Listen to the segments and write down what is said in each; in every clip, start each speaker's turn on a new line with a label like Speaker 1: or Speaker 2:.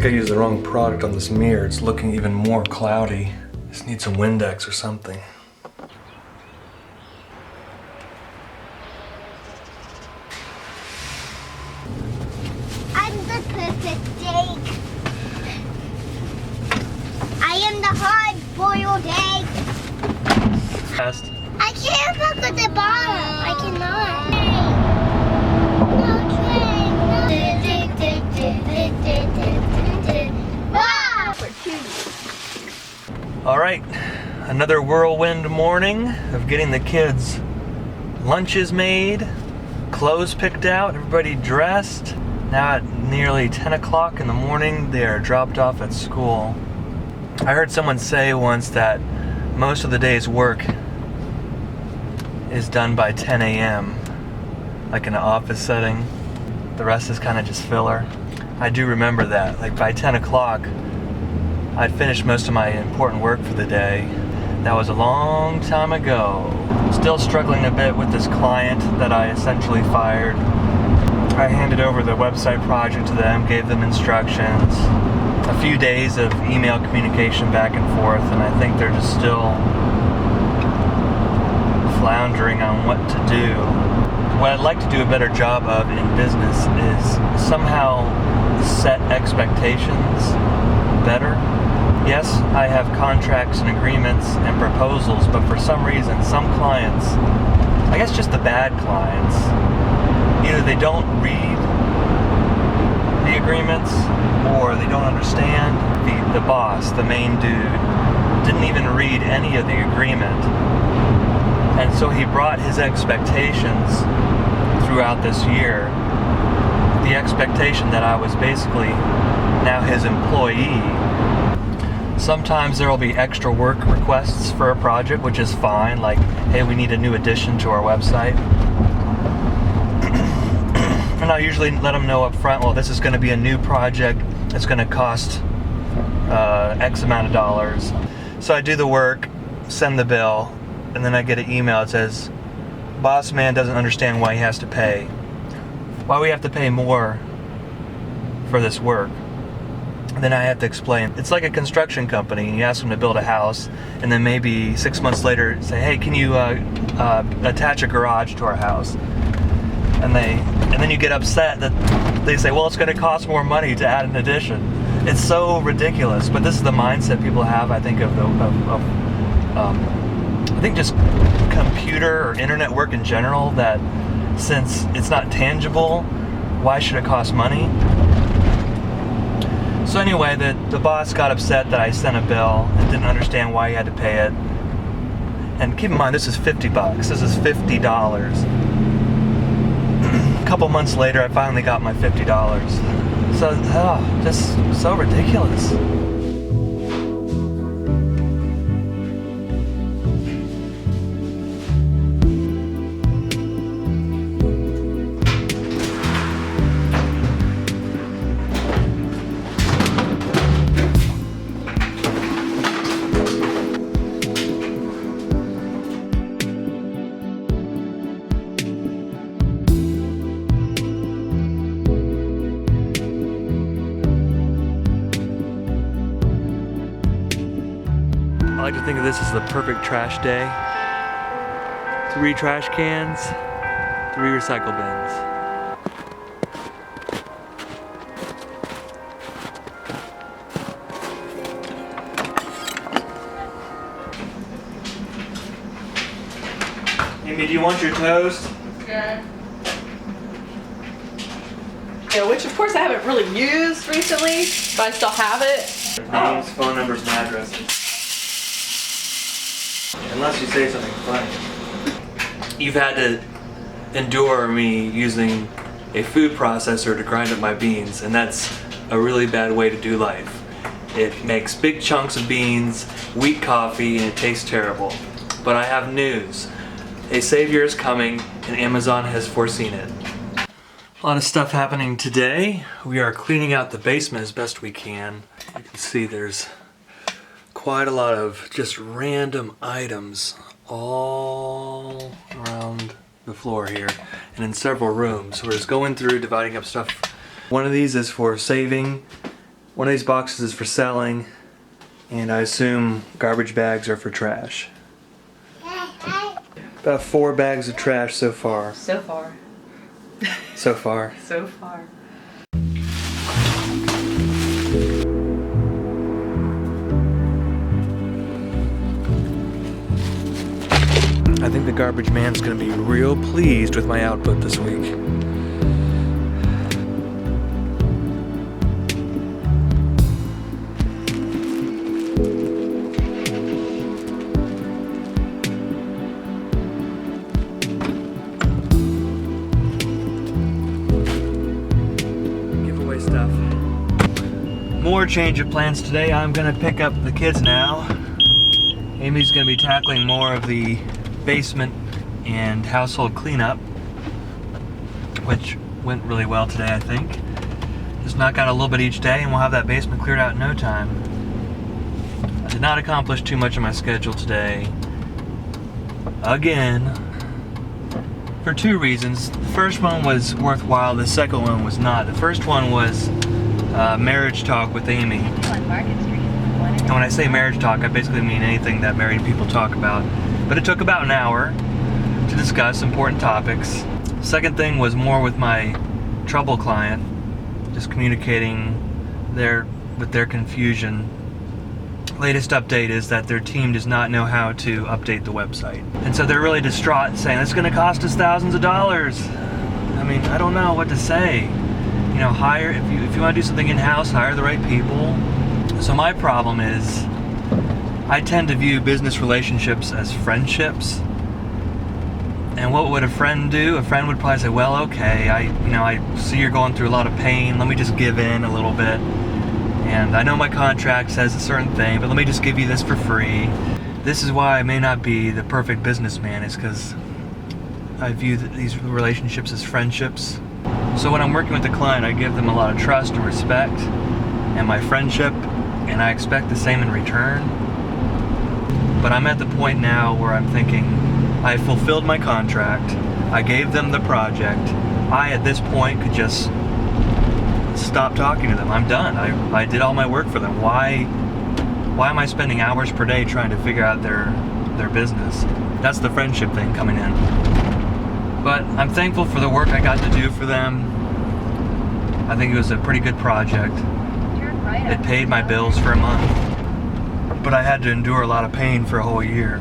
Speaker 1: think I used the wrong product on this mirror. It's looking even more cloudy. Just need some Windex or something.
Speaker 2: I'm the perfect egg. I am the hard-boiled egg.
Speaker 1: Fast.
Speaker 2: I can't look at the bottom. I cannot.
Speaker 1: All right, another whirlwind morning of getting the kids' lunches made, clothes picked out, everybody dressed. Now at nearly 10 o'clock in the morning, they are dropped off at school. I heard someone say once that most of the day's work is done by 10 a.m., like in an office setting. The rest is kind of just filler. I do remember that, like by 10 o'clock, I'd finished most of my important work for the day. That was a long time ago. Still struggling a bit with this client that I essentially fired. I handed over the website project to them, gave them instructions. A few days of email communication back and forth, and I think they're just still floundering on what to do. What I'd like to do a better job of in business is somehow set expectations better. Yes, I have contracts and agreements and proposals, but for some reason, some clients, I guess just the bad clients, either they don't read the agreements or they don't understand. The boss, the main dude, didn't even read any of the agreement. And so he brought his expectations throughout this year. The expectation that I was basically now his employee. Sometimes there will be extra work requests for a project, which is fine, like, hey, we need a new addition to our website. And I usually let them know up front, well, this is going to be a new project, it's going to cost X amount of dollars. So I do the work, send the bill, and then I get an email that says, boss man doesn't understand why he has to pay. Why we have to pay more for this work. Then I have to explain. It's like a construction company, and you ask them to build a house, and then maybe 6 months later say, hey, can you attach a garage to our house? And then you get upset that they say, well, it's going to cost more money to add an addition. It's so ridiculous, but this is the mindset people have, I think, I think just computer or internet work in general, that since it's not tangible, why should it cost money? So anyway, the boss got upset that I sent a bill and didn't understand why he had to pay it. And keep in mind, this is $50. This is $50. A couple months later, I finally got my $50. So, just so ridiculous. I like to think of this as the perfect trash day. 3 trash cans, 3 recycle bins. Amy, do you want your toast?
Speaker 3: Okay. Yeah, which of course I haven't really used recently, but I still have it.
Speaker 1: Names, phone numbers, and addresses. Unless you say something funny. You've had to endure me using a food processor to grind up my beans, and that's a really bad way to do life. It makes big chunks of beans, weak coffee, and it tastes terrible. But I have news. A savior is coming, and Amazon has foreseen it. A lot of stuff happening today. We are cleaning out the basement as best we can. You can see there's quite a lot of just random items all around the floor here and in several rooms. So we're just going through, dividing up stuff. One of these is for saving One of these boxes is for selling, and I assume garbage bags are for trash. About 4 bags of trash so far.
Speaker 3: So far.
Speaker 1: So far.
Speaker 3: So far.
Speaker 1: I think the garbage man's gonna be real pleased with my output this week. Giveaway stuff. More change of plans today. I'm gonna pick up the kids now. Amy's gonna be tackling more of the basement and household cleanup, which went really well today, I think. Just knock out a little bit each day and we'll have that basement cleared out in no time. I did not accomplish too much on my schedule today. Again. For 2 reasons. The first one was worthwhile, the second one was not. The first one was marriage talk with Amy. And when I say marriage talk, I basically mean anything that married people talk about. But it took about an hour to discuss important topics. Second thing was more with my trouble client, just communicating with their confusion. Latest update is that their team does not know how to update the website. And so they're really distraught, saying it's gonna cost us thousands of dollars. I mean, I don't know what to say. You know, hire, if you wanna do something in-house, hire the right people. So my problem is, I tend to view business relationships as friendships. And what would a friend do? A friend would probably say, well, okay, I see you're going through a lot of pain. Let me just give in a little bit. And I know my contract says a certain thing, but let me just give you this for free. This is why I may not be the perfect businessman, is because I view these relationships as friendships. So when I'm working with a client, I give them a lot of trust and respect and my friendship, and I expect the same in return. But I'm at the point now where I'm thinking, I fulfilled my contract, I gave them the project, I at this point could just stop talking to them. I'm done. I did all my work for them. Why am I spending hours per day trying to figure out their business? That's the friendship thing coming in. But I'm thankful for the work I got to do for them. I think it was a pretty good project. It paid my bills for a month. But I had to endure a lot of pain for a whole year.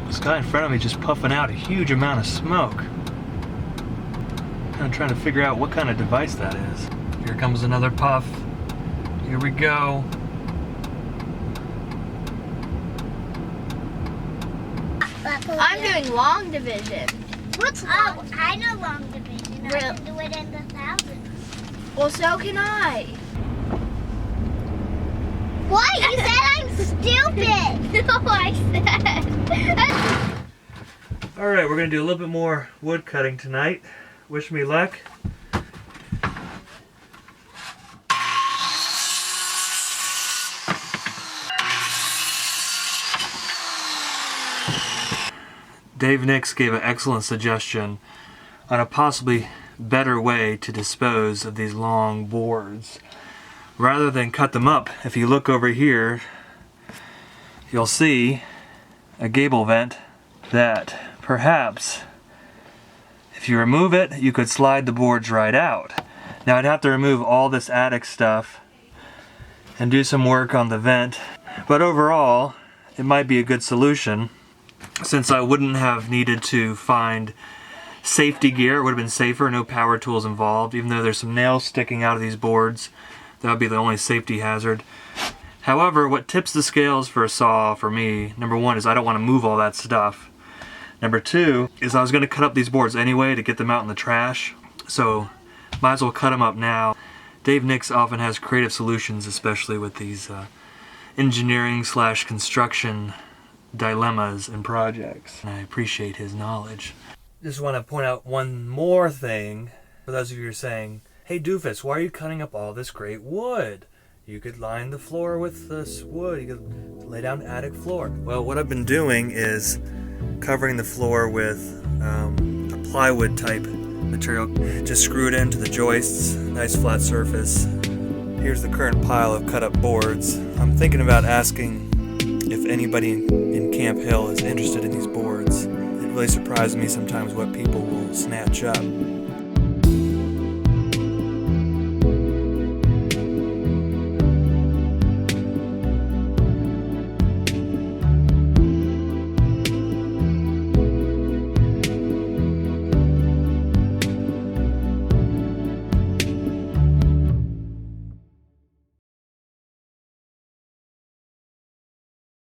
Speaker 1: This guy in front of me just puffing out a huge amount of smoke. I'm trying to figure out what kind of device that is. Here comes another puff. Here we go.
Speaker 2: I'm doing long division. What's long? I know long division. I can do it in the thousands. Well, so can I. What? You said I'm stupid. No, I said.
Speaker 1: All right, we're gonna do a little bit more wood cutting tonight. Wish me luck. Dave Nix gave an excellent suggestion on a possibly better way to dispose of these long boards. Rather than cut them up, if you look over here, you'll see a gable vent that perhaps if you remove it, you could slide the boards right out. Now I'd have to remove all this attic stuff and do some work on the vent, but overall it might be a good solution since I wouldn't have needed to find safety gear. It would have been safer, no power tools involved. Even though there's some nails sticking out of these boards, that would be the only safety hazard. However, what tips the scales for a saw for me, number one, is I don't want to move all that stuff. Number two is I was going to cut up these boards anyway to get them out in the trash, so might as well cut them up now. Dave Nix often has creative solutions, especially with these engineering/construction dilemmas and projects. And I appreciate his knowledge. Just want to point out one more thing for those of you who are saying, hey doofus, why are you cutting up all this great wood? You could line the floor with this wood. You could lay down attic floor. Well, what I've been doing is covering the floor with a plywood type material. Just screwed into the joists, nice flat surface. Here's the current pile of cut up boards. I'm thinking about asking if anybody in Camp Hill is interested in these boards. It really surprises me sometimes what people will snatch up.